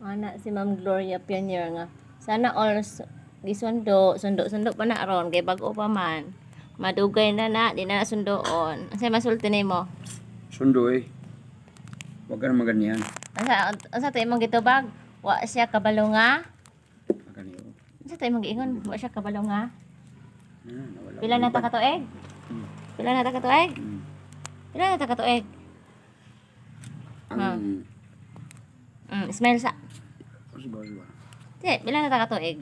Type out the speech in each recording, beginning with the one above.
Ana si Ma'am Gloria Pionier nga. Sana all sundo pa na ron kay bag-o pa man. Madugay na di na sundoon. Unsay masulti nimo? Sundo eh. Huwag ka na maganyan. Unsa tay imong gitubag? Wa siya kabalo nga. Maganiyo. Unsa tay imong giingon? Wa siya kabalo nga. Nawala. Pila na ta katuig? Pila na ta katuig? Hmm. Pila na ta katuig? Ang... Ismail sa. Suba. Di, pila na ta katuig?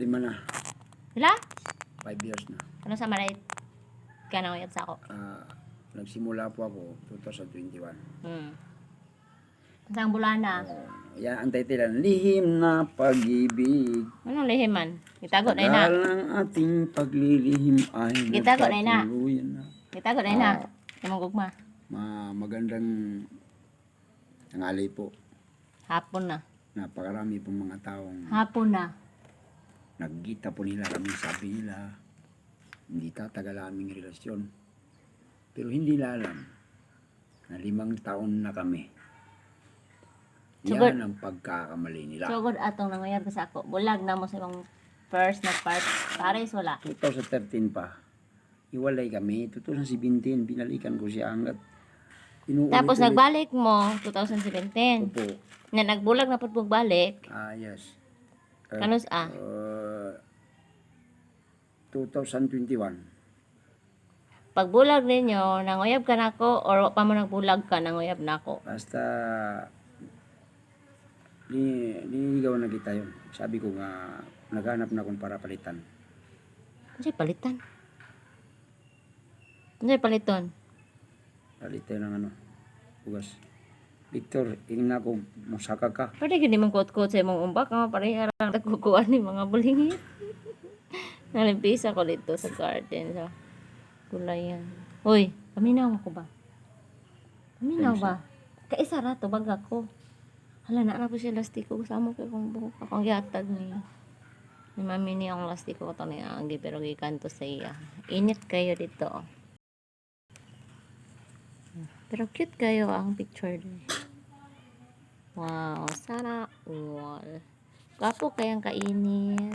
5 na. Pila? 5 years na. Ano sa maray? Kanang uyab sa ako. Nagsimula po ako 2021. Isang bulana. Yan ang title, Lihim na Pag-ibig. Anong lihiman? Gitago na ina. Tagal ng ating paglilihim ay Gitago na ina. nagpatuloy na. Gitago na ina. Imong gugma. Magandang tanghali po. Hapon na. Napakarami pong mga taong Hapon na. nagkita po nila kami, sabi nila hindi tatagal ang aming relasyon. Pero hindi nila alam na 5 taon na kami. Sugod. Yan ang pagkakamali nila. Sugod atong nanguyab sa ako. Bulag na mo sa imong first na part. Pares wala. 2013 pa. Iwalay kami. 2017, binalikan ko siya hanggat Tapos nagbalik mo 2017. Opo. Na nagbulag na pud balik. Yes. Kanus 2021. Pagbulag ninyo, nanguyab ka nako or wa pa mo nagbulag ka, nanguyab nako. Basta niligaw na kita yun. Sabi ko nga, naghanap na akong para palitan. Unsay palitan? Unsay paliton? Palitan ng bugas. Victor, ingin na ako, masaka ka. Pwede gini man kot-kot sa imong umbak, pareha ra nagkukuan ni mga bulingit. Nalimpisa ko dito sa garden sa gulayan. Hoy, paminaw ako ba? Paminaw ba? Kaisa ra to bag ako. Hala na po siya lastiko sa amo kay kung buhok akong gihatag ni mami ni ang lastiko ko to ni agi pero gikanto sa iya. Init kayo dito. Pero cute kayo ang picture din. Wow, sana all. Kapo kayang kainit.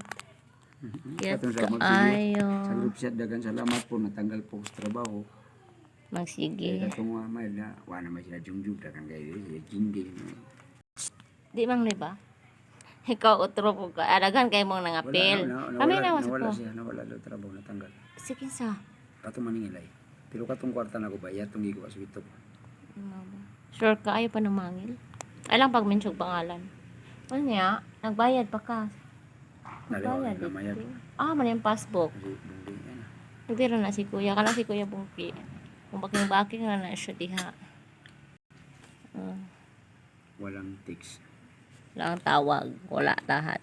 Cute kaayo. Sa group chat, dagan salamat po, natanggal po sa trabaho. Magsige. Kaya katong mga mail na, wala naman sila jungjub, dagan kayo, jingging. Di mang liba? Ikaw utro po ka. Adagan kayo mong nangapil. Kami na was nawala ko. siya, nawala daw trabaho, natanggal. Sige sa. Katong maningilay. Pero katong kwarta na ko ba, yatong gigawa sa ito. Sure ka, ayaw pa namangil. Ay lang pag mensyog pangalan. Ano niya? Nagbayad pa ka. Nagbayad Namayad. dito. Man yung passbook. Nagtira na si kuya. Kala si kuya bungki. Kung baking-baking na siya diha. Walang text. Wala ang tawag. Wala lahat.